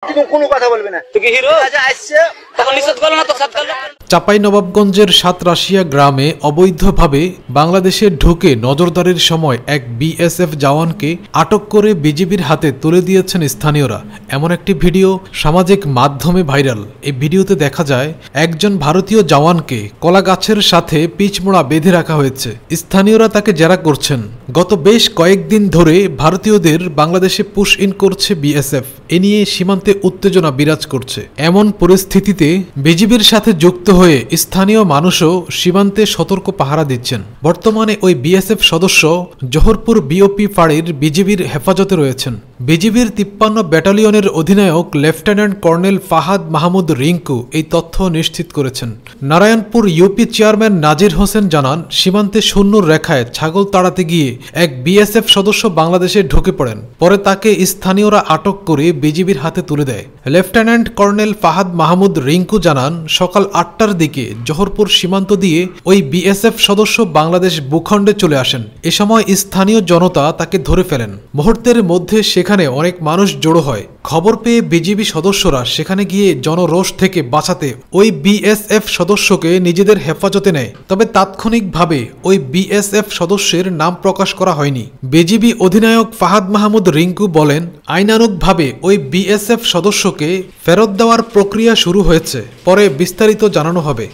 কোনো কথা বলবে না। তুই কি হিরো? আসছে তখন নিষেধ করলো না তো সাত করলো। চাঁপাইনবাবগঞ্জের সাতরাশিয়া গ্রামে অবৈধভাবে বাংলাদেশে ঢুকে নজরদারির সময় এক বিএসএফ জওয়ানকে আটক করে বিজিবির হাতে তুলে দিয়েছেন স্থানীয়রা। এমন একটি ভিডিও সামাজিক মাধ্যমে ভাইরাল। এই ভিডিওতে দেখা যায় একজন ভারতীয় জওয়ানকে কলা গাছের সাথে পিচমোড়া বেঁধে রাখা হয়েছে। স্থানীয়রা তাকে জেরা করছেন। গত বেশ কয়েকদিন ধরে ভারতীয়দের বাংলাদেশে পুশ ইন করছে বিএসএফ। এ নিয়ে সীমান্তে উত্তেজনা বিরাজ করছে। এমন পরিস্থিতিতে বিজিবির সাথে যুক্ত হয়ে স্থানীয় মানুষও সীমান্তে সতর্ক পাহারা দিচ্ছেন। বর্তমানে ওই বিএসএফ সদস্য জোহরপুর বিওপি ফাঁড়ির বিজিবির হেফাজতে রয়েছেন। বিজিবির 53 ব্যাটালিয়নের অধিনায়ক লেফটেন্যান্ট কর্নেল ফাহাদ মাহমুদ রিঙ্কু এই তথ্য নিশ্চিত করেছেন। নারায়ণপুর ইউপি চেয়ারম্যান নাজির হোসেন জানান, সীমান্তে শূন্যর রেখায় ছাগল তাড়াতে গিয়ে এক বিএসএফ সদস্য বাংলাদেশে ঢুকে পড়েন। পরে তাকে স্থানীয়রা আটক করে বিজিবির হাতে তুলে দেয়। লেফটেন্যান্ট কর্নেল ফাহাদ মাহমুদ রিঙ্কু জানান, সকাল 8টার দিকে জোহরপুর সীমান্ত দিয়ে ওই বিএসএফ সদস্য বাংলাদেশ ভূখণ্ডে চলে আসেন। এ সময় স্থানীয় জনতা তাকে ধরে ফেলেন। মুহূর্তের মধ্যে সেখানে অনেক মানুষ জড়ো হয়। খবর পেয়ে বিজিবি সদস্যরা সেখানে গিয়ে জনরোষ থেকে বাঁচাতে ওই বিএসএফ সদস্যকে নিজেদের হেফাজতে নেয়। তবে তাৎক্ষণিকভাবে ওই বিএসএফ সদস্যের নাম প্রকাশ করা হয়নি। বিজিবি অধিনায়ক ফাহাদ মাহমুদ রিঙ্কু বলেন, আইনানুগভাবে ওই বিএসএফ সদস্যকে ফেরত দেওয়ার প্রক্রিয়া শুরু হয়েছে। পরে বিস্তারিত জানানো হবে।